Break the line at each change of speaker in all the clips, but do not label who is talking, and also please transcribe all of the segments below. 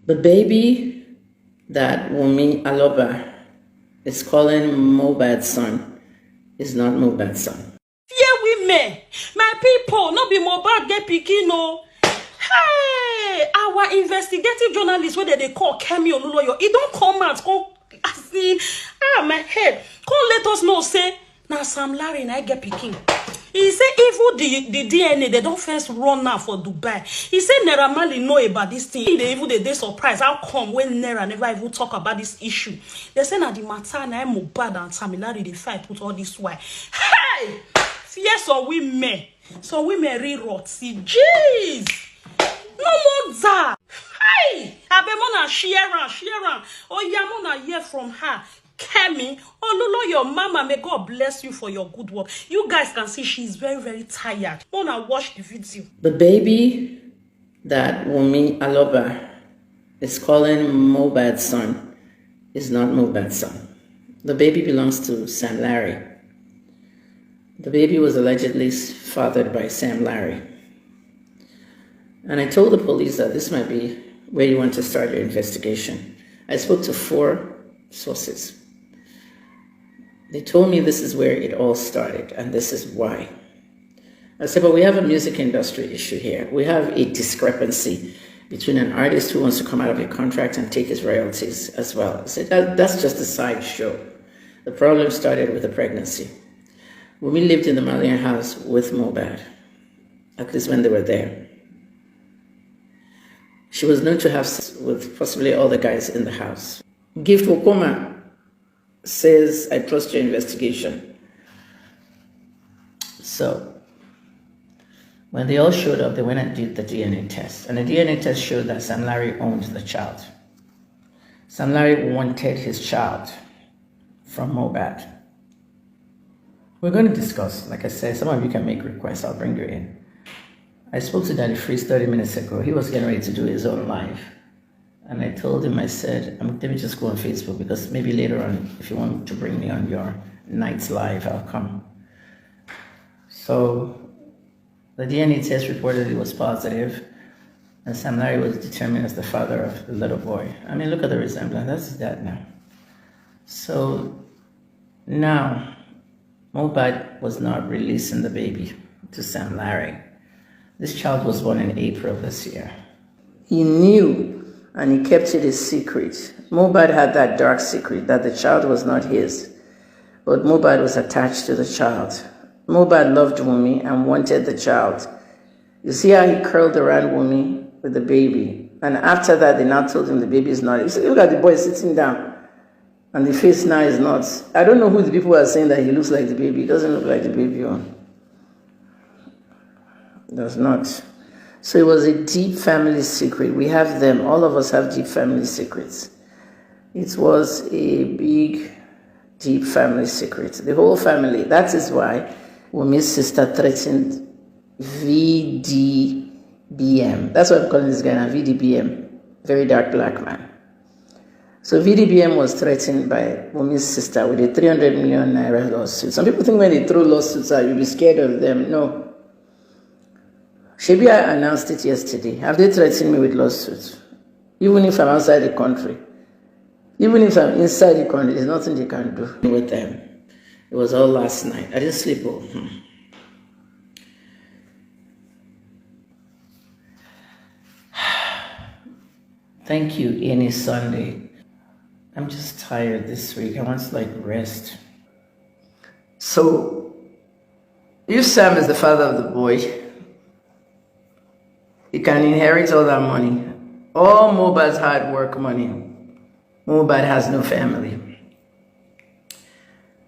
The baby that Wunmi Aloba is calling mohbad's son is not mohbad's son.
Fear women, my people, not be mohbad get pikin no. Hey, our investigative journalist, whether they call Kemi Oluloyo, he don't come out, come asking, my head, come let us know, say, now Sam Larry and I get pikin. He said, even the DNA, they don't first run now for Dubai. He said, Naira Marley know about this thing. They surprised. How come when Naira never even talk about this issue? They say, now the matter, now mohbad and Sam Larry, they fight with all this why. Hey! Fear some women. Some women rewrote. See, jeez! No more that. Hey! Abemona share. Oh, Yamona hear from her. Kemi, Lolo, your mama, may God bless you for your good work. You guys can see she's very, very tired. Wanna watch the video.
The baby that Wunmi Aloba is calling mohbad's son is not mohbad's son. The baby belongs to Sam Larry. The baby was allegedly fathered by Sam Larry. And I told the police that this might be where you want to start your investigation. I spoke to 4 sources. They told me this is where it all started, and this is why. I said, but we have a music industry issue here. We have a discrepancy between an artist who wants to come out of a contract and take his royalties as well. I said, that's just a sideshow. The problem started with the pregnancy. When we lived in the Malian house with mohbad, at least when they were there, she was known to have sex with possibly all the guys in the house. Gift Wokoma says, I trust your investigation. So, when they all showed up, they went and did the DNA test. And the DNA test showed that Sam Larry owned the child. Sam Larry wanted his child from mohbad. We're going to discuss, like I said, some of you can make requests, I'll bring you in. I spoke to Daddy Freeze 30 minutes ago. He was getting ready to do his own live. And I told him, I said, let me just go on Facebook, because maybe later on, if you want to bring me on your night's live, I'll come. So the DNA test reported it was positive, and Sam Larry was determined as the father of the little boy. I mean, look at the resemblance. That's his dad now. So now, mohbad was not releasing the baby to Sam Larry. This child was born in April this year. He knew, and he kept it a secret. mohbad had that dark secret that the child was not his, but mohbad was attached to the child. mohbad loved Wunmi and wanted the child. You see how he curled around Wunmi with the baby, and after that, they now told him the baby is not. You see, look at the boy sitting down, and the face now is not. I don't know who the people are saying that he looks like the baby. He doesn't look like the baby. Does not. So it was a deep family secret. We have them. All of us have deep family secrets. It was a big, deep family secret. The whole family. That is why Wunmi's sister threatened VDBM. That's what I'm calling this guy now, VDBM. Very dark black man. So VDBM was threatened by Wunmi's sister with a 300 million naira lawsuit. Some people think when they throw lawsuits out, you'll be scared of them. No. Shebi, I announced it yesterday. Have they threatened me with lawsuits? Even if I'm outside the country. Even if I'm inside the country, there's nothing they can do with them. It was all last night. I didn't sleep well. Thank you, any Sunday. I'm just tired this week. I want to rest. So, if Sam is the father of the boy, he can inherit all that money. All mohbad's hard work money. mohbad has no family.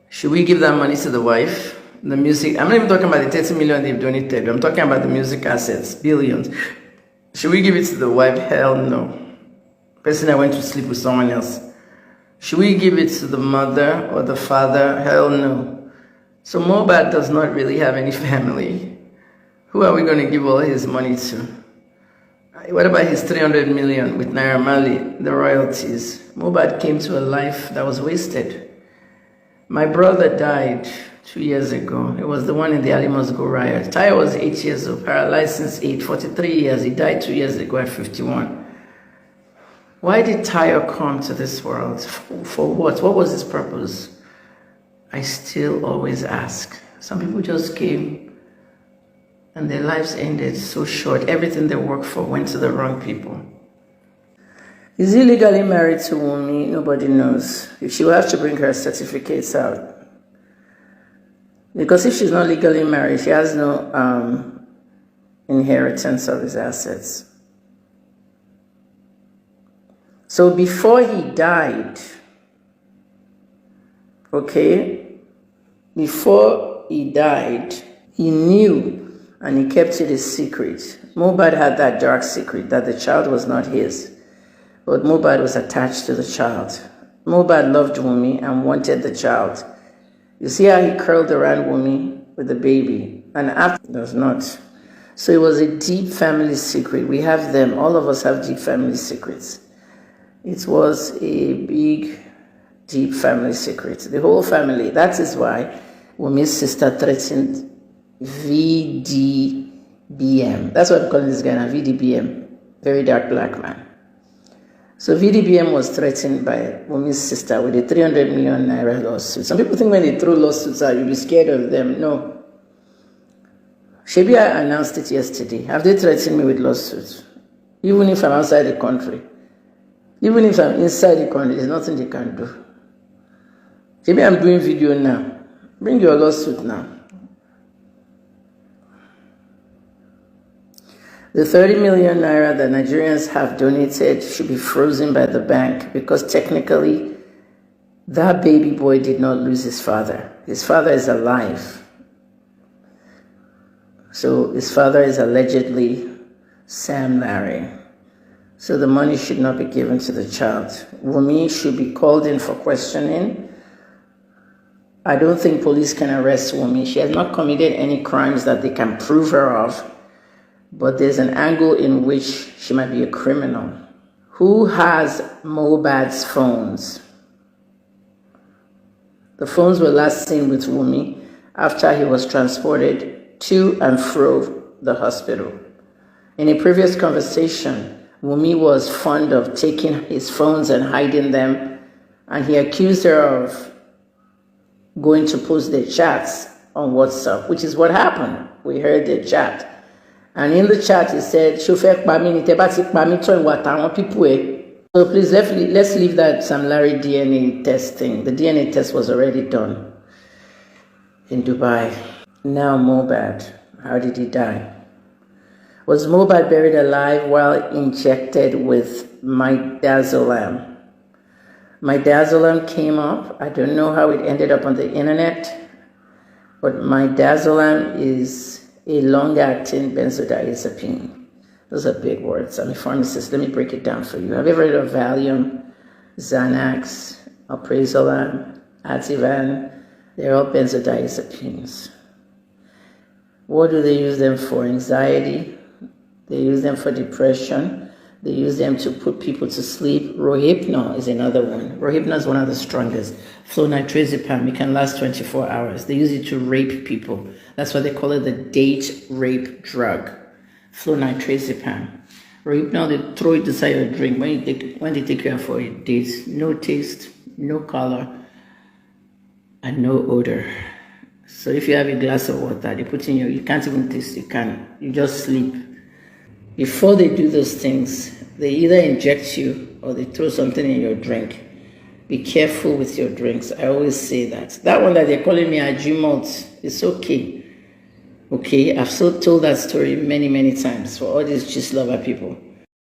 Should we give that money to the wife? The music, I'm not even talking about the 30 million they've donated. I'm talking about the music assets, billions. Should we give it to the wife? Hell no. Person I went to sleep with someone else. Should we give it to the mother or the father? Hell no. So mohbad does not really have any family. Who are we going to give all his money to? What about his 300 million with Naira Marley, the royalties? mohbad came to a life that was wasted. My brother died 2 years ago. It was the one in the Alimosgo riot. Tayo was 8 years old, paralyzed since 8, 43 years. He died 2 years ago at 51. Why did Tayo come to this world? For what? What was his purpose? I still always ask. Some people just came and their lives ended so short. Everything they worked for went to the wrong people. Is he legally married to Wunmi? Nobody knows. She will have to bring her certificates out. Because if she's not legally married, she has no inheritance of his assets. So before he died, before he died, he knew and he kept it a secret. Mohbad had that dark secret that the child was not his, but Mohbad was attached to the child. Mohbad loved Wunmi and wanted the child. You see how he curled around Wunmi with the baby, and after does not. So it was a deep family secret. We have them. All of us have deep family secrets. It was a big, deep family secret. The whole family. That is why Wunmi's sister threatened VDBM. That's what I'm calling this guy now, VDBM. Very dark black man. So VDBM was threatened by Wunmi's sister with a 300 million naira lawsuit. Some people think when they throw lawsuits out, you'll be scared of them. No. Shebi, I announced it yesterday. Have they threatened me with lawsuits? Even if I'm outside the country. Even if I'm inside the country, there's nothing they can do. Maybe I'm doing video now. Bring your lawsuit now. The 30 million naira that Nigerians have donated should be frozen by the bank because technically that baby boy did not lose his father. His father is alive. So his father is allegedly Sam Larry. So the money should not be given to the child. Wunmi should be called in for questioning. I don't think police can arrest Wunmi. She has not committed any crimes that they can prove her of. But there's an angle in which she might be a criminal. Who has Mohbad's phones? The phones were last seen with Wunmi after he was transported to and fro the hospital. In a previous conversation, Wunmi was fond of taking his phones and hiding them, and he accused her of going to post their chats on WhatsApp, which is what happened. We heard their chat. And in the chat, he said, so please, let's leave that Sam Larry DNA test thing. The DNA test was already done in Dubai. Now Mohbad, how did he die? Was Mohbad buried alive while injected with midazolam? Midazolam came up. I don't know how it ended up on the internet, but midazolam is a long-acting benzodiazepine. Those are big words. I'm a pharmacist. Let me break it down for you. Have you ever heard of Valium, Xanax, Alprazolam, Ativan? They're all benzodiazepines. What do they use them for? Anxiety. They use them for depression. They use them to put people to sleep. Rohypnol is another one. Rohypnol is one of the strongest. Flonitrazepam, it can last 24 hours. They use it to rape people. That's why they call it the date rape drug. Flonitrazepam. Rohypnol, they throw it inside your drink when they take you out for a date. No taste, no color, and no odor. So if you have a glass of water, they put in you can't even taste, you just sleep. Before they do those things, they either inject you or they throw something in your drink. Be careful with your drinks. I always say that. That one that they're calling me Ajimot, it's okay. Okay, I've so told that story many, many times for all these gist lover people.